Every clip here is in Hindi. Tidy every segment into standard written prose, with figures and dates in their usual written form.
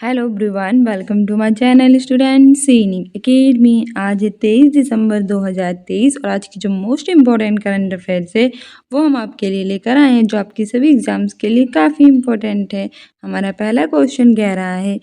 Hello everyone, welcome to my channel student Sainik academy. आज है 23 दिसंबर 2023 और आज की जो मोस्ट इम्पॉर्टेंट करंट अफेयर्स है वो हम आपके लिए लेकर आए हैं, जो आपकी सभी एग्जाम्स के लिए काफ़ी इम्पोर्टेंट है। हमारा पहला क्वेश्चन कह रहा है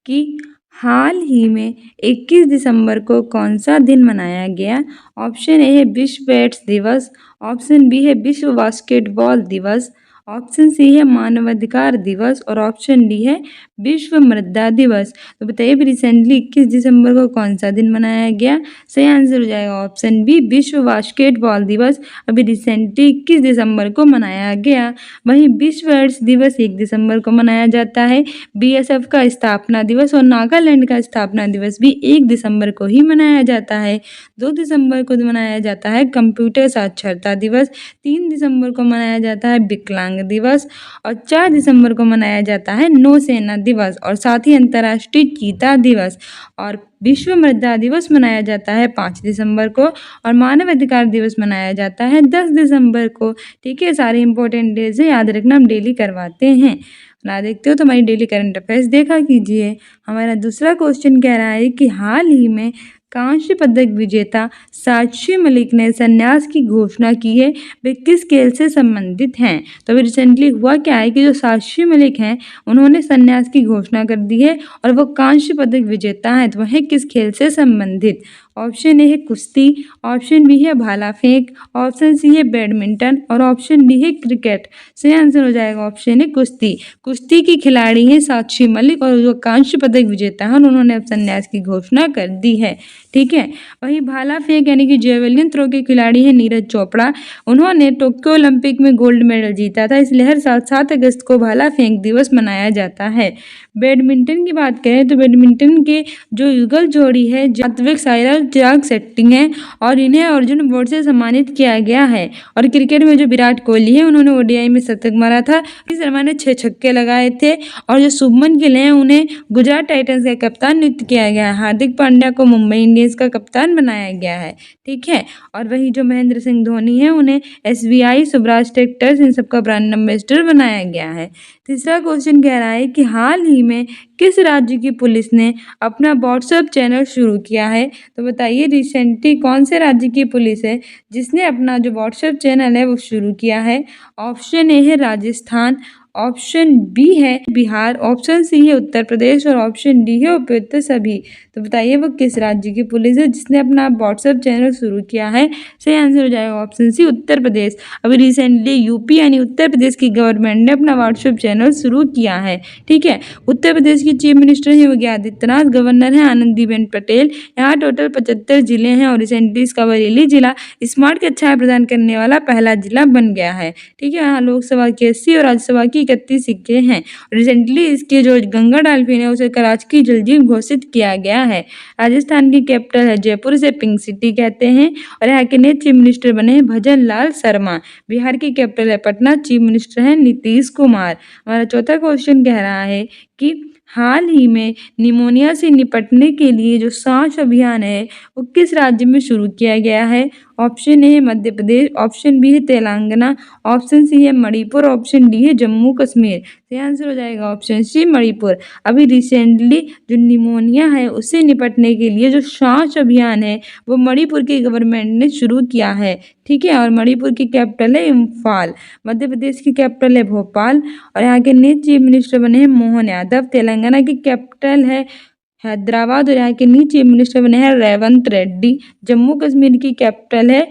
कि हाल ही में 21 दिसंबर को कौन सा दिन मनाया गया। ऑप्शन ए है विश्व एड्स दिवस, ऑप्शन बी है विश्व बास्केटबॉल दिवस, ऑप्शन सी है मानवाधिकार दिवस और ऑप्शन डी है विश्व मृदा दिवस। तो बताइए भी रिसेंटली 21 दिसंबर को कौन सा दिन मनाया गया। सही आंसर हो जाएगा ऑप्शन बी विश्व बास्केटबॉल दिवस अभी रिसेंटली 21 दिसंबर को मनाया गया। वहीं विश्व एड्स दिवस 1 दिसंबर को मनाया जाता है। बीएसएफ का स्थापना दिवस और नागालैंड का स्थापना दिवस भी 1 दिसंबर को ही मनाया जाता है। 2 दिसंबर को मनाया जाता है कंप्यूटर साक्षरता दिवस, 3 दिसंबर को मनाया जाता है विकलांग दिवस और 4 दिसंबर को मनाया जाता है नौसेना दिवस और साथ ही अंतर्राष्ट्रीय चीता दिवस। और विश्व मृदा दिवस मनाया जाता है 5 दिसंबर को और मानव अधिकार दिवस मनाया जाता है 10 दिसंबर को। ठीक है, सारे इंपॉर्टेंट डेज है, याद रखना, हम डेली करवाते हैं। ना देखते हो तो हमारी डेली करंट अफेयर्स देखा कीजिए। हमारा दूसरा क्वेश्चन कह रहा है कि हाल ही में कांस्य पदक विजेता साक्षी मलिक ने संन्यास की घोषणा की है, वे किस खेल से संबंधित हैं। तो अभी रिसेंटली हुआ क्या है कि जो साक्षी मलिक हैं उन्होंने संन्यास की घोषणा कर दी है और वो कांस्य पदक विजेता हैं। तो वह किस खेल से संबंधित। ऑप्शन ए है कुश्ती, ऑप्शन बी है भाला फेंक, ऑप्शन सी है बैडमिंटन और ऑप्शन डी है क्रिकेट। सही आंसर हो जाएगा ऑप्शन है कुश्ती। कुश्ती की खिलाड़ी हैं साक्षी मलिक और जो कांस्य पदक विजेता हैं उन्होंने अब संन्यास की घोषणा कर दी है। ठीक है, वही भाला फेंक यानी कि जेवलिन थ्रो के खिलाड़ी हैं नीरज चोपड़ा। उन्होंने टोक्यो ओलंपिक में गोल्ड मेडल जीता था, इसलिए हर साल 7 अगस्त को भाला फेंक दिवस मनाया जाता है। बैडमिंटन की बात करें तो बैडमिंटन के जो युगल जोड़ी है सात्विक साईराज चिराग शेट्टी हैं और इन्हें अर्जुन अवार्ड से सम्मानित किया गया है। और क्रिकेट में जो विराट कोहली है उन्होंने ओडीआई में शतक मारा था, रोहित शर्मा ने 6 छक्के लगाए थे और जो शुभमन गिल हैं उन्हें गुजरात टाइटंस का कप्तान नियुक्त किया गया है। हार्दिक पांड्या को मुंबई इंडियंस का कप्तान बनाया गया है। ठीक है, और वही जो महेंद्र सिंह धोनी है उन्हें एसबीआई, स्वराज ट्रैक्टर्स, इन सबका ब्रांड एम्बेसडर बनाया गया है। तीसरा क्वेश्चन कह रहा है कि हाल ही में किस राज्य की पुलिस ने अपना व्हाट्सएप चैनल शुरू किया है। तो बताइए रिसेंटली कौन से राज्य की पुलिस है जिसने अपना जो व्हाट्सएप चैनल है वो शुरू किया है। ऑप्शन ए है राजस्थान, ऑप्शन बी है बिहार, ऑप्शन सी है उत्तर प्रदेश और ऑप्शन डी है उपयुक्त सभी। तो बताइए वो किस राज्य की पुलिस है जिसने अपना व्हाट्सएप चैनल शुरू किया है। सही आंसर हो जाएगा ऑप्शन सी उत्तर प्रदेश। अभी रिसेंटली यूपी यानी उत्तर प्रदेश की गवर्नमेंट ने अपना व्हाट्सएप चैनल शुरू किया है। ठीक है, उत्तर प्रदेश की चीफ मिनिस्टर हैं योगी आदित्यनाथ, गवर्नर हैं आनंदीबेन पटेल। यहाँ टोटल 75 जिले हैं और रिसेंटली इसका बरेली जिला स्मार्ट कक्षाएं प्रदान करने वाला पहला जिला बन गया है। ठीक है, यहाँ लोकसभा की 80 और राज्यसभा की 31 सीटें हैं। रिसेंटली इसके जो गंगा डॉल्फिन है उसे कराची की जलजीव घोषित किया गया है। राजस्थान की कैपिटल है जयपुर, इसे पिंक सिटी कहते हैं और यहाँ के नए चीफ मिनिस्टर बने हैं भजन लाल शर्मा। बिहार की कैपिटल है पटना, चीफ मिनिस्टर हैं नीतीश कुमार। हमारा चौथा क्वेश्चन कह रहा है कि हाल ही में निमोनिया से निपटने के लिए जो सांस अभियान है वो किस राज्य में शुरू किया गया है। ऑप्शन ए है मध्य प्रदेश, ऑप्शन बी है तेलंगाना, ऑप्शन सी है मणिपुर, ऑप्शन डी है जम्मू कश्मीर। सही आंसर हो जाएगा ऑप्शन सी मणिपुर। अभी रिसेंटली जो निमोनिया है उससे निपटने के लिए जो सांस अभियान है वो मणिपुर की गवर्नमेंट ने शुरू किया है। ठीक है, और मणिपुर की कैपिटल है इम्फाल, मध्य प्रदेश की कैपिटल है भोपाल और यहाँ के नए चीफ मिनिस्टर बने हैं मोहन यादव। तेलंगाना की कैपिटल है हैदराबाद और यहाँ के नए चीफ मिनिस्टर बने हैं रेवंत रेड्डी। जम्मू कश्मीर की कैपिटल है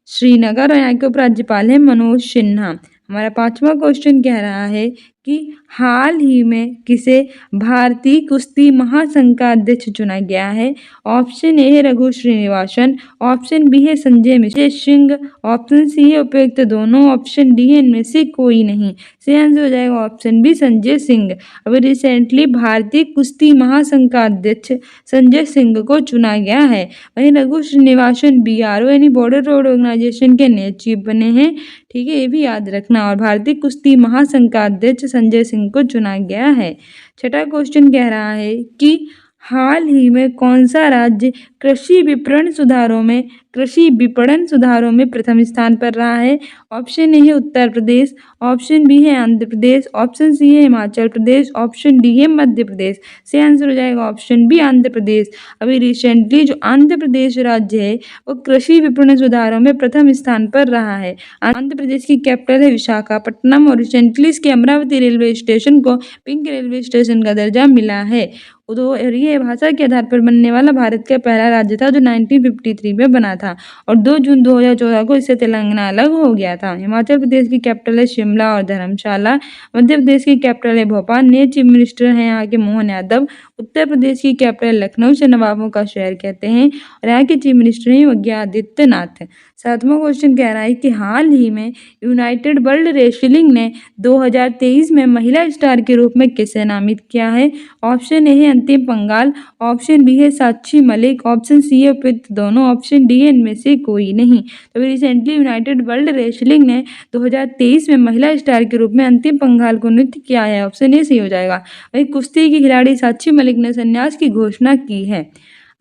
श्रीनगर और यहाँ के उपराज्यपाल हैं मनोज सिन्हा। हमारा पांचवा क्वेश्चन कह रहा है कि हाल ही में किसे भारतीय कुश्ती महासंघ का अध्यक्ष चुना गया है। ऑप्शन ए है रघु श्रीनिवासन, ऑप्शन बी है संजय सिंह, ऑप्शन सी है उपयुक्त दोनों, ऑप्शन डी है इनमें से कोई नहीं। सही आंसर हो जाएगा ऑप्शन बी संजय सिंह। अभी रिसेंटली भारतीय कुश्ती महासंघ का अध्यक्ष संजय सिंह को चुना गया है। वहीं रघु श्रीनिवासन बीआरओ यानी बॉर्डर रोड ऑर्गेनाइजेशन के नए चीफ बने हैं। ठीक है, ये भी याद रखना। और भारतीय कुश्ती महासंघ का अध्यक्ष संजय सिंह को चुना गया है। छठा क्वेश्चन कह रहा है कि हाल ही में कौन सा राज्य कृषि विपणन सुधारों में कृषि विपणन सुधारों में प्रथम स्थान पर रहा है? ऑप्शन ए है उत्तर प्रदेश, ऑप्शन बी है आंध्र प्रदेश, ऑप्शन सी है हिमाचल प्रदेश, ऑप्शन डी है मध्य प्रदेश। सही आंसर हो जाएगा ऑप्शन बी आंध्र प्रदेश। अभी रिसेंटली जो आंध्र प्रदेश राज्य है वो कृषि विपणन सुधारों में प्रथम स्थान पर रहा है। आंध्र प्रदेश की कैपिटल है विशाखापट्टनम और रिसेंटली इसके अमरावती रेलवे स्टेशन को पिंक रेलवे स्टेशन का दर्जा मिला है। और ये भाषा के आधार पर बनने वाला भारत का पहला राज्य था जो 1953 में बना था और 2 जून 2014 को इससे तेलंगाना अलग हो गया था। हिमाचल प्रदेश की कैपिटल है शिमला और धर्मशाला। मध्य प्रदेश की कैपिटल है भोपाल। नए चीफ मिनिस्टर हैं यहाँ के मोहन यादव। उत्तर प्रदेश की कैपिटल लखनऊ से नवाबों का शहर कहते हैं और यहाँ के चीफ मिनिस्टर हैं योगी आदित्यनाथ। सातवां क्वेश्चन कह रहा है कि हाल ही में यूनाइटेड वर्ल्ड रेसलिंग ने 2023 में महिला स्टार के रूप में किसे नामित किया है? ऑप्शन ए है अंतिम पंगाल, ऑप्शन बी है साक्षी मलिक, ऑप्शन सी है उपयुक्त दोनों, ऑप्शन डी है इनमें से कोई नहीं। तो रिसेंटली यूनाइटेड वर्ल्ड रेसलिंग ने 2023 में महिला स्टार के रूप में अंतिम पंगाल को नियुक्त किया है। ऑप्शन ए सही हो जाएगा। वही कुश्ती की खिलाड़ी साक्षी मलिक ने संन्यास की घोषणा की है।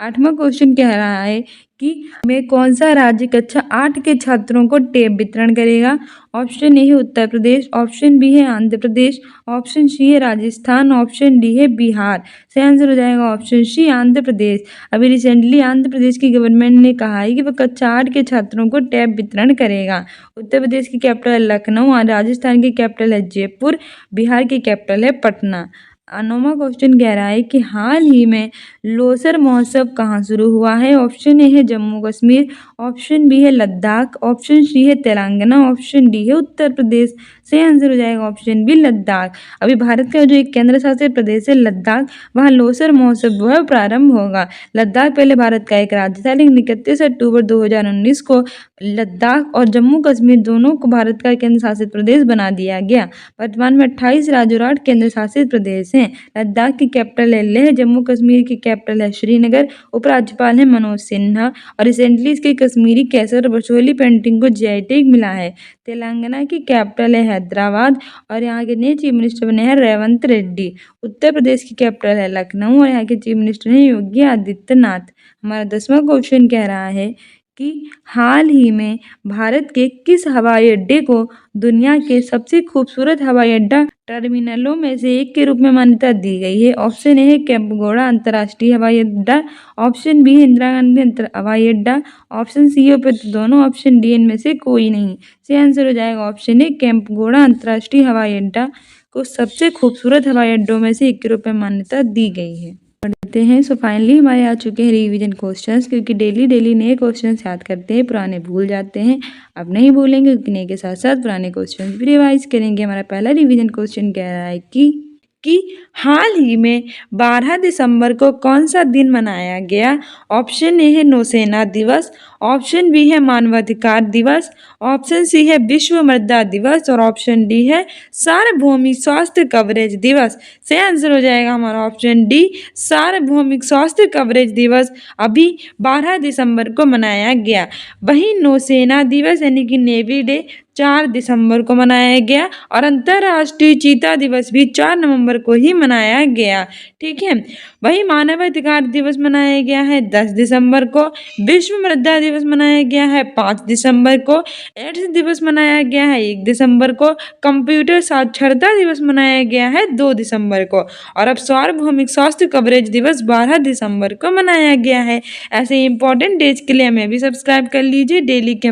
आठवां क्वेश्चन कह रहा है कि में कौन सा राज्य कक्षा 8 के छात्रों को टैब वितरण करेगा? ऑप्शन ए है उत्तर प्रदेश, ऑप्शन बी है आंध्र प्रदेश, ऑप्शन सी है राजस्थान, ऑप्शन डी है बिहार। सही आंसर हो जाएगा ऑप्शन सी आंध्र प्रदेश। अभी रिसेंटली आंध्र प्रदेश की गवर्नमेंट ने कहा है कि वह कक्षा 8 के छात्रों को टैब वितरण करेगा। उत्तर प्रदेश की कैपिटल है लखनऊ और राजस्थान की कैपिटल है जयपुर, बिहार की कैपिटल है पटना। नौवां क्वेश्चन कह रहा है कि हाल ही में लोसर महोत्सव कहाँ शुरू हुआ है? ऑप्शन ए है जम्मू कश्मीर, ऑप्शन बी है लद्दाख, ऑप्शन सी है तेलंगाना, ऑप्शन डी है उत्तर प्रदेश। सही आंसर हो जाएगा ऑप्शन बी लद्दाख। अभी भारत का जो एक केंद्र शासित प्रदेश है लद्दाख, वहाँ लोसर महोत्सव जो है प्रारंभ होगा। लद्दाख पहले भारत का एक राज्य था लेकिन 31 अक्टूबर 2019 को लद्दाख और जम्मू कश्मीर दोनों को भारत का केंद्र शासित प्रदेश बना दिया गया। वर्तमान में 28 राज्य और 8 केंद्र शासित प्रदेश हैं। लद्दाख की कैपिटल है लेह, जम्मू कश्मीर की कैपिटल है श्रीनगर, उपराज्यपाल है मनोज सिन्हा और रिसेंटली इसकी कश्मीरी केसर और बचोली पेंटिंग को जीआई टैग मिला है। तेलंगाना की कैपिटल है हैदराबाद और यहाँ के नए चीफ मिनिस्टर बने हैं रेवंत रेड्डी। उत्तर प्रदेश की कैपिटल है लखनऊ और यहाँ के चीफ मिनिस्टर हैं योगी आदित्यनाथ। हमारा 10वां क्वेश्चन कह रहा है कि हाल ही में भारत के किस हवाई अड्डे को दुनिया के सबसे खूबसूरत हवाई अड्डा टर्मिनलों में से एक के रूप में मान्यता दी गई है? ऑप्शन ए है कैंपगोड़ा अंतर्राष्ट्रीय हवाई अड्डा, ऑप्शन बी है इंदिरा गांधी हवाई अड्डा, ऑप्शन सी है दोनों, ऑप्शन डी इनमें से कोई नहीं। सही आंसर हो जाएगा ऑप्शन ए कैंपगोड़ा अंतर्राष्ट्रीय हवाई अड्डा को सबसे खूबसूरत हवाई अड्डों में से एक के रूप में मान्यता दी गई है। पढ़ते हैं। सो फाइनली हमारे आ चुके हैं रिवीजन क्वेश्चंस, क्योंकि डेली नए क्वेश्चंस याद करते हैं, पुराने भूल जाते हैं। अब नहीं भूलेंगे क्योंकि नए के साथ साथ पुराने क्वेश्चंस भी रिवाइज करेंगे। हमारा पहला रिवीजन क्वेश्चन कह रहा है कि हाल ही में 12 दिसंबर को कौन सा दिन मनाया गया? ऑप्शन ए है नौसेना दिवस, ऑप्शन बी है मानवाधिकार दिवस, ऑप्शन सी है विश्व मृदा दिवस और ऑप्शन डी है सार्वभौमिक स्वास्थ्य कवरेज दिवस। सही आंसर हो जाएगा हमारा ऑप्शन डी सार्वभौमिक स्वास्थ्य कवरेज दिवस अभी 12 दिसंबर को मनाया गया। वहीं नौसेना दिवस यानी कि नेवी डे 4 दिसंबर को मनाया गया और अंतर्राष्ट्रीय चीता दिवस भी 4 नवंबर को ही मनाया गया। ठीक है, वही मानवाधिकार दिवस मनाया गया है 10 दिसंबर को, विश्व मृदा दिवस मनाया गया है 5 दिसंबर को, एड्स दिवस मनाया गया है 1 दिसंबर को, कंप्यूटर साक्षरता दिवस मनाया गया है 2 दिसंबर को और अब सार्वभौमिक स्वास्थ्य कवरेज दिवस 12 दिसंबर को मनाया गया है। ऐसे इंपॉर्टेंट डेज के लिए हमें भी सब्सक्राइब कर लीजिए। डेली के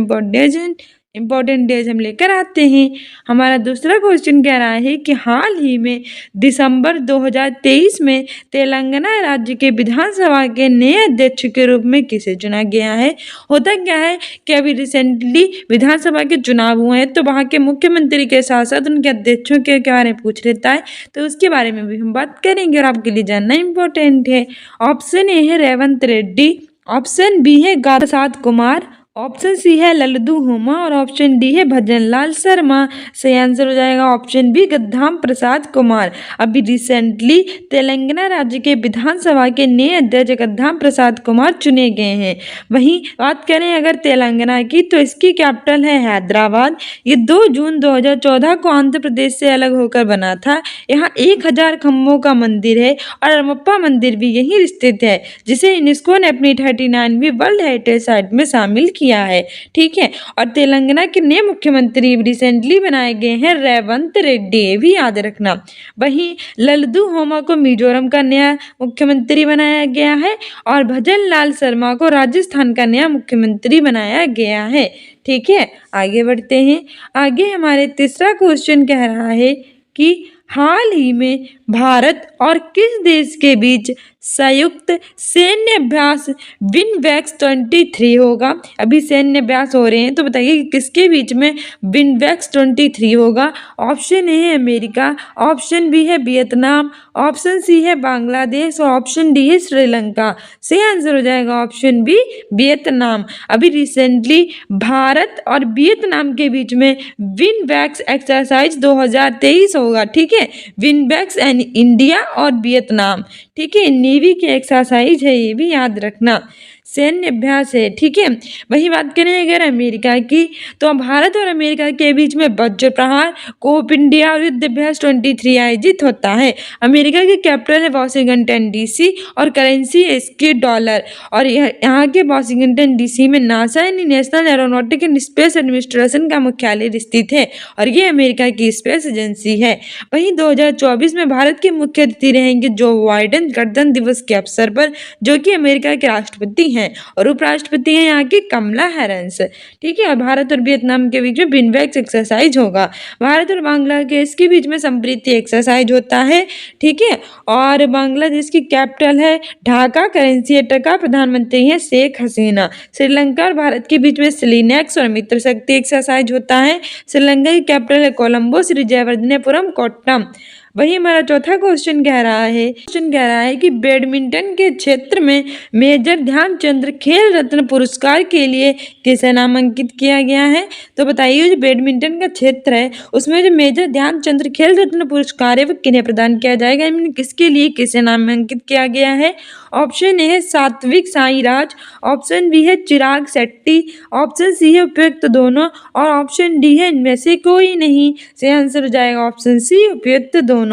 इंपॉर्टेंट डेज हम लेकर आते हैं। हमारा दूसरा क्वेश्चन कह रहा है कि हाल ही में दिसंबर 2023 में तेलंगाना राज्य के विधानसभा के नए अध्यक्ष के रूप में किसे चुना गया है? होता क्या है कि अभी रिसेंटली विधानसभा के चुनाव हुए हैं तो वहाँ के मुख्यमंत्री के साथ साथ उनके अध्यक्षों के बारे में पूछ लेता है, तो उसके बारे में भी हम बात करेंगे और आपके लिए जानना इम्पोर्टेंट है। ऑप्शन ए है रेवंत रेड्डी, ऑप्शन बी है गादसाद कुमार, ऑप्शन सी है लल्दू होमा और ऑप्शन डी है भजनलाल शर्मा। सही आंसर हो जाएगा ऑप्शन बी गद्दाम प्रसाद कुमार। अभी रिसेंटली तेलंगाना राज्य के विधानसभा के नए अध्यक्ष गद्दाम प्रसाद कुमार चुने गए हैं। वहीं बात करें अगर तेलंगाना की तो इसकी कैपिटल है हैदराबाद। ये 2 जून 2014 को आंध्र प्रदेश से अलग होकर बना था। यहाँ 1000 खम्भों का मंदिर है और अरमप्पा मंदिर भी यहीं स्थित है, जिसे यूनेस्को ने अपनी 39वीं वर्ल्ड हेरिटेज साइट में शामिल किया है। ठीक है, और तेलंगाना के नए मुख्यमंत्री रिसेंटली बनाए गए हैं रेवंत रेड्डी, ये भी याद रखना। वहीं लल्दू होमा को मिजोरम का नया मुख्यमंत्री बनाया गया है और भजनलाल शर्मा को राजस्थान का नया मुख्यमंत्री बनाया गया है। ठीक है, आगे बढ़ते हैं। आगे हमारे तीसरा क्वेश्चन कह रहा है कि हाल ही में भारत और किस देश के बीच संयुक्त सैन्य अभ्यास विनवेक्स 23 होगा। अभी सैन्य अभ्यास हो रहे हैं, तो बताइए कि किसके बीच में विनवेक्स 23 होगा। ऑप्शन ए है अमेरिका, ऑप्शन बी है वियतनाम, ऑप्शन सी है बांग्लादेश और ऑप्शन डी है श्रीलंका। सही आंसर हो जाएगा ऑप्शन बी वियतनाम। अभी रिसेंटली भारत और वियतनाम के बीच में विनवेक्स एक्सरसाइज 2023 होगा। ठीक है, विनवेक्स एंड इंडिया और वियतनाम। ठीक है, नेवी की एक्सरसाइज है, ये भी याद रखना, सैन्य अभ्यास है। ठीक है, वही बात करें अगर अमेरिका की तो भारत और अमेरिका के बीच में वज्र प्रहार कोप इंडिया और युद्ध अभ्यास 23 आयोजित होता है। अमेरिका की कैपिटल है वॉशिंगटन डीसी और करेंसी है इसकी डॉलर। और यहाँ के वॉशिंगटन डीसी में नासा यानी national aeronautic and space administration का मुख्यालय स्थित है और ये अमेरिका की स्पेस एजेंसी है। वहीं 2024 में भारत के मुख्य अतिथि रहेंगे जो बाइडेन गणतंत्र दिवस के अवसर पर, जो कि अमेरिका के राष्ट्रपति हैं और उपराष्ट्रपति हैं यहाँ की कमला हैरिस। ठीक है, और भारत और वियतनाम के बीच में विनवेक्स एक्सरसाइज होगा। भारत और बांग्लादेश के बीच में संप्रीति एक्सरसाइज होता है। ठीक है, और बांग्लादेश की कैपिटल है ढाका, करेंसी है टका, प्रधानमंत्री है शेख हसीना। श्रीलंका और भारत के बीच में सिलिनेक्स और मित्र शक्ति एक्सरसाइज होता है। श्रीलंका की कैपिटल है कोलंबो, श्री जयवर्धनेपुरम, कोट्टम। वही हमारा चौथा क्वेश्चन कह रहा है कि बैडमिंटन के क्षेत्र में मेजर ध्यानचंद खेल रत्न पुरस्कार के लिए किसे नामांकित किया गया है। तो बताइए जो बैडमिंटन का क्षेत्र है उसमें जो मेजर ध्यानचंद खेल रत्न पुरस्कार है वो किन्हें प्रदान किया जाएगा, किसके लिए किसे नामांकित किया गया है। ऑप्शन ए है सात्विक साईराज, ऑप्शन बी है चिराग शेट्टी, ऑप्शन सी है उपयुक्त दोनों और ऑप्शन डी है इनमें से कोई नहीं। सही आंसर हो जाएगा ऑप्शन सी उपयुक्त दोनों।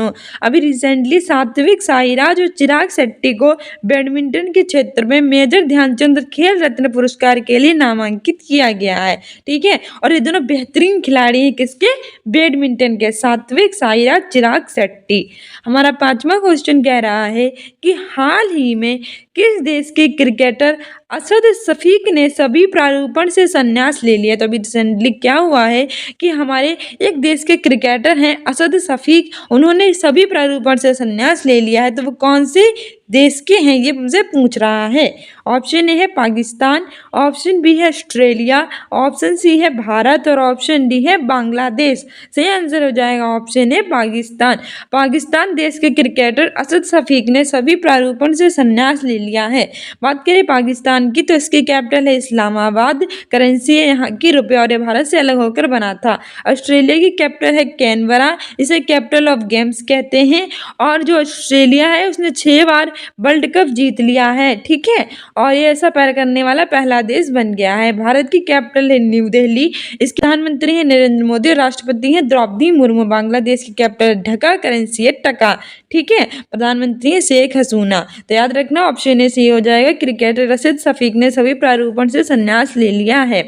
अभी रिसेंटली सात्विक साईराज और चिराग शेट्टी को बैडमिंटन के क्षेत्र में मेजर ध्यानचंद खेल रत्न पुरस्कार के लिए नामांकित किया गया है। ठीक है, और ये दोनों बेहतरीन खिलाड़ी हैं किसके, बैडमिंटन के, सात्विक साईराज चिराग शेट्टी। हमारा पांचवा क्वेश्चन कह रहा है कि हाल ही में किस देश के क्रिकेटर असद शफीक ने सभी प्रारूपण से संन्यास ले लिया। तो अभी रिसेंटली क्या हुआ है कि हमारे एक देश के क्रिकेटर हैं असद शफीक, उन्होंने सभी प्रारूपण से संन्यास ले लिया है। तो वो कौन से देश के हैं ये मुझे पूछ रहा है। ऑप्शन ए है पाकिस्तान, ऑप्शन बी है ऑस्ट्रेलिया, ऑप्शन सी है भारत और ऑप्शन डी है बांग्लादेश। सही आंसर हो जाएगा ऑप्शन ए पाकिस्तान। पाकिस्तान देश के क्रिकेटर असद शफीक ने सभी प्रारूपण से संन्यास ले लिया है। बात करें पाकिस्तान की तो इसकी कैपिटल है इस्लामाबाद, करेंसी है यहाँ की रुपये और ये भारत से अलग होकर बना था। ऑस्ट्रेलिया की कैपिटल है कैनबरा, इसे कैपिटल ऑफ गेम्स कहते हैं। और जो ऑस्ट्रेलिया है उसने 6 बार वर्ल्ड कप जीत लिया है। ठीक है, और ये ऐसा पैर करने वाला पहला देश बन गया है। भारत की कैपिटल है न्यू दिल्ली, इसके प्रधानमंत्री है नरेंद्र मोदी, राष्ट्रपति है द्रौपदी मुर्मू। बांग्लादेश की कैपिटल ढाका, करेंसी है टका। ठीक है, प्रधानमंत्री है शेख हसीना। तो याद रखना ऑप्शन ए सही हो जाएगा, क्रिकेटर असद शफीक ने सभी प्रारूपण से संन्यास ले लिया है।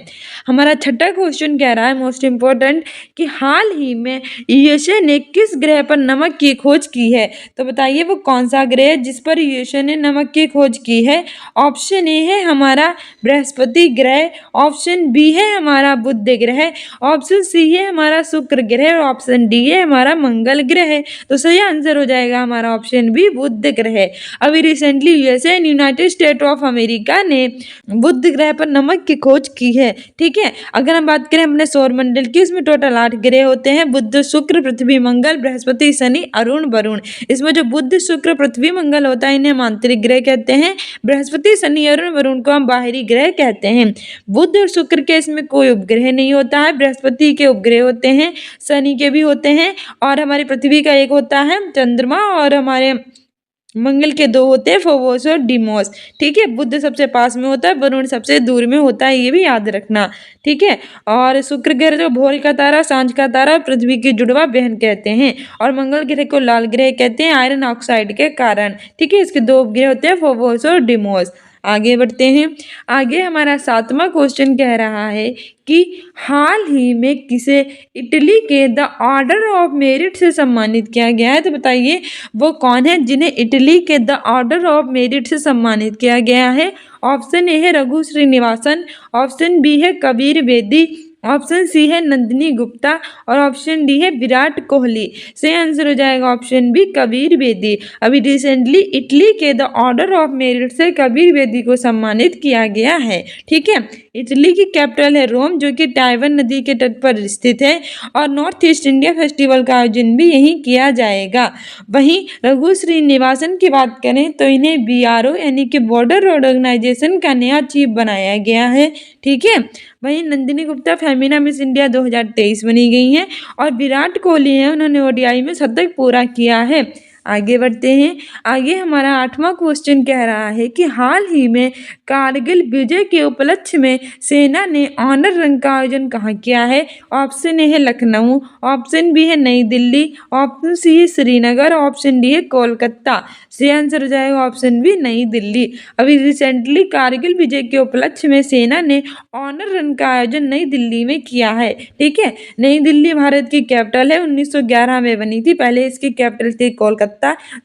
हमारा छठा क्वेश्चन कह रहा है मोस्ट इंपॉर्टेंट कि हाल ही में यूएसए ने किस ग्रह पर नमक की खोज की है। तो बताइए वो कौन सा ग्रह है जिस पर यूएसए ने नमक की खोज की है। ऑप्शन ए है हमारा बृहस्पति ग्रह, ऑप्शन बी है हमारा बुध ग्रह, ऑप्शन सी है हमारा शुक्र ग्रह और ऑप्शन डी है हमारा मंगल ग्रह। तो सही आंसर हो जाएगा हमारा ऑप्शन बी बुध ग्रह। अभी recently USA and United state of America ने बुध ग्रह पर नमक की खोज की है। ठीक है, अगर हम बात करें अपने सौर मंडल की, उसमें टोटल 8 ग्रह होते हैं, बुध शुक्र पृथ्वी मंगल बृहस्पति शनि अरुण वरुण। इसमें जो बुध शुक्र पृथ्वी मंगल होता होता है इन्हें हम आंतरिक ग्रह कहते हैं। बृहस्पति, शनि और वरुण को हम बाहरी ग्रह कहते हैं। बुध और शुक्र के इसमें कोई उपग्रह नहीं होता है। बृहस्पति के उपग्रह होते हैं, शनि के भी होते हैं, और हमारी पृथ्वी का एक होता है चंद्रमा, और हमारे मंगल के दो होते हैं, फोबोस और डिमोस। ठीक है, बुध सबसे पास में होता है, वरुण सबसे दूर में होता है, ये भी याद रखना। ठीक है, और शुक्र ग्रह को भोर का तारा, सांझ का तारा, पृथ्वी की जुड़वा बहन कहते हैं, और मंगल ग्रह को लाल ग्रह कहते हैं आयरन ऑक्साइड के कारण। ठीक है, इसके दो उपग्रह होते हैं, फोबोस और डिमोस। आगे बढ़ते हैं। आगे हमारा 7वां क्वेश्चन कह रहा है कि हाल ही में किसे इटली के द ऑर्डर ऑफ मेरिट से सम्मानित किया गया है। तो बताइए वो कौन है जिन्हें इटली के द ऑर्डर ऑफ मेरिट से सम्मानित किया गया है। ऑप्शन ए है रघु श्रीनिवासन, ऑप्शन बी है कबीर बेदी, ऑप्शन सी है नंदिनी गुप्ता, और ऑप्शन डी है विराट कोहली। सही आंसर हो जाएगा ऑप्शन बी कबीर बेदी। अभी रिसेंटली इटली के द ऑर्डर ऑफ मेरिट से कबीर बेदी को सम्मानित किया गया है। ठीक है, इटली की कैपिटल है रोम, जो कि टाइवन नदी के तट पर स्थित है, और नॉर्थ ईस्ट इंडिया फेस्टिवल का आयोजन भी यहीं किया जाएगा। वहीं रघु श्रीनिवासन की बात करें तो इन्हें BRO यानी कि बॉर्डर रोड ऑर्गेनाइजेशन का नया चीफ बनाया गया है। ठीक है, वहीं नंदिनी गुप्ता फेमिना मिस इंडिया 2023 बनी गई हैं, और विराट कोहली हैं, उन्होंने ODI में शतक पूरा किया है। आगे बढ़ते हैं। आगे हमारा 8वां क्वेश्चन कह रहा है कि हाल ही में कारगिल विजय के उपलक्ष्य में सेना ने ऑनर रंग का आयोजन कहाँ किया है। ऑप्शन ए है लखनऊ, ऑप्शन बी है नई दिल्ली, ऑप्शन सी है श्रीनगर, ऑप्शन डी है कोलकाता। सही आंसर हो जाएगा ऑप्शन बी नई दिल्ली। अभी रिसेंटली कारगिल विजय के उपलक्ष्य में सेना ने ऑनर रन का आयोजन नई दिल्ली में किया है। ठीक है, नई दिल्ली भारत की कैपिटल है, 1911 में बनी थी। पहले इसकी कैपिटल थी कोलकाता,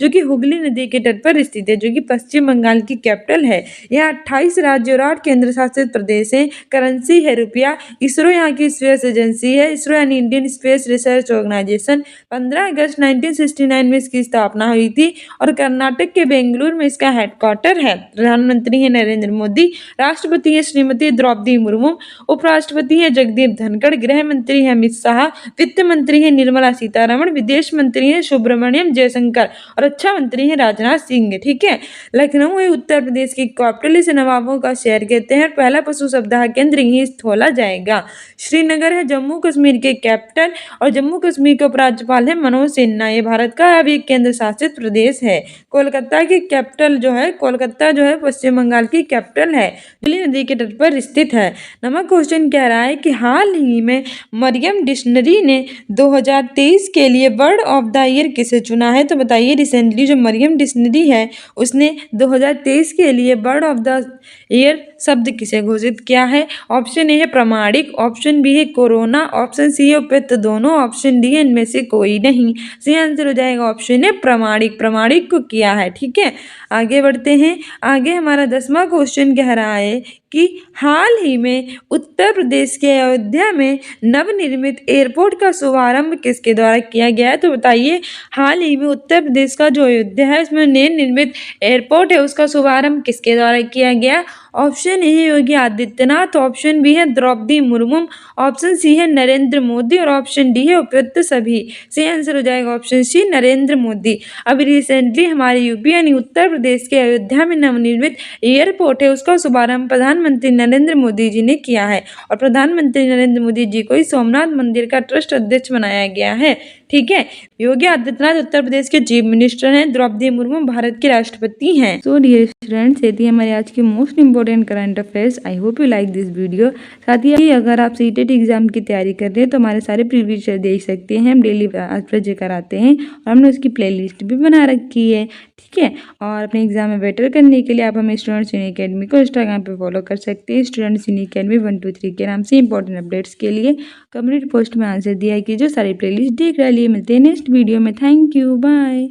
जो कि हुगली नदी के तट पर स्थित है, जो कि पश्चिम बंगाल की कैपिटल है। यहाँ 28 राज्य और 8 केंद्र शासित प्रदेश हैं। करेंसी है रुपया। इसरो यहाँ की स्पेस एजेंसी है, इसरो यानी इंडियन स्पेस रिसर्च ऑर्गेनाइजेशन। 15 अगस्त 1969 में इसकी स्थापना हुई थी, और कर्नाटक के बेंगलुरु में इसका हेडक्वार्टर है। प्रधानमंत्री है नरेंद्र मोदी, राष्ट्रपति है श्रीमती द्रौपदी मुर्मू, उपराष्ट्रपति है जगदीप धनखड़, गृह मंत्री है अमित शाह, वित्त मंत्री है निर्मला सीतारमण, विदेश मंत्री है सुब्रमण्यम जयशंकर, और रक्षा मंत्री है राजनाथ सिंह। ठीक है, लखनऊ है उत्तर प्रदेश की कैपिटल, इसे नवाबों का शहर कहते हैं। पहला पशु सप्ताह केंद्र यहीं खोला जाएगा। श्रीनगर है जम्मू कश्मीर के कैपिटल, और जम्मू कश्मीर के उपराज्यपाल है मनोज सिन्हा। ये भारत का अभी एक केंद्र शासित प्रदेश है। कोलकाता की कैपिटल जो है, कोलकाता जो है पश्चिम बंगाल की कैपिटल है, दिल्ली नदी के तट पर स्थित है। नवा क्वेश्चन कह रहा है कि हाल ही में मरियम डिक्शनरी ने 2023 के लिए वर्ड ऑफ द ईयर किसे चुना है। तो बताइए रिसेंटली जो मरियम डिक्शनरी है उसने 2023 के लिए वर्ड ऑफ द ईयर शब्द किसे घोषित किया है। ऑप्शन ए है प्रामाणिक, ऑप्शन बी है कोरोना, ऑप्शन सी है उपयुक्त दोनों, ऑप्शन डी है इनमें से कोई नहीं। सही आंसर हो जाएगा ऑप्शन ए प्रामाणिक, प्रामाणिक को किया है। ठीक है, आगे बढ़ते हैं। आगे हमारा 10वां क्वेश्चन कह रहा है कि हाल ही में उत्तर प्रदेश के अयोध्या में नवनिर्मित एयरपोर्ट का शुभारंभ किसके द्वारा किया गया है। तो बताइए हाल ही में उत्तर प्रदेश का जो अयोध्या है उसमें नए निर्मित एयरपोर्ट है, उसका शुभारंभ किसके द्वारा किया गया। ऑप्शन ए है योगी आदित्यनाथ, ऑप्शन बी है द्रौपदी मुर्मू, ऑप्शन सी है नरेंद्र मोदी, और ऑप्शन डी है उपयुक्त सभी। सही आंसर हो जाएगा ऑप्शन सी नरेंद्र मोदी। अभी रिसेंटली हमारे यूपी यानी उत्तर प्रदेश के अयोध्या में नवनिर्मित एयरपोर्ट है, उसका शुभारंभ प्रधानमंत्री नरेंद्र मोदी जी ने किया है, और प्रधानमंत्री नरेंद्र मोदी जी को ही सोमनाथ मंदिर का ट्रस्ट अध्यक्ष बनाया गया है। ठीक है, योगी आदित्यनाथ उत्तर प्रदेश के चीफ मिनिस्टर हैं, द्रौपदी मुर्मू भारत के राष्ट्रपति हैं। सो डियर स्टूडेंट्स, ये थी हमारे आज की most important current affairs. I hope you like this video. साथ ही अगर आप सीटेट एग्जाम की तैयारी कर रहे हैं तो हमारे सारे प्रीवियस ईयर देख सकते हैं। हम डेली आज कराते हैं, और हमने उसकी प्लेलिस्ट भी बना रखी है। ठीक है, और अपने एग्जाम में बेटर करने के लिए आप हमें स्टूडेंट्स इन अकेडमी को इंस्टाग्राम पे फॉलो कर सकते हैं। स्टूडेंट्स इन अकेडमी 1 2 3 के नाम से इंपॉर्टेंट अपडेट्स के लिए कमेंट पोस्ट में आंसर दिया कीजिए। सारी प्लेलिस्ट देख रही। मिलते हैं नेक्स्ट वीडियो में। Thank you, bye.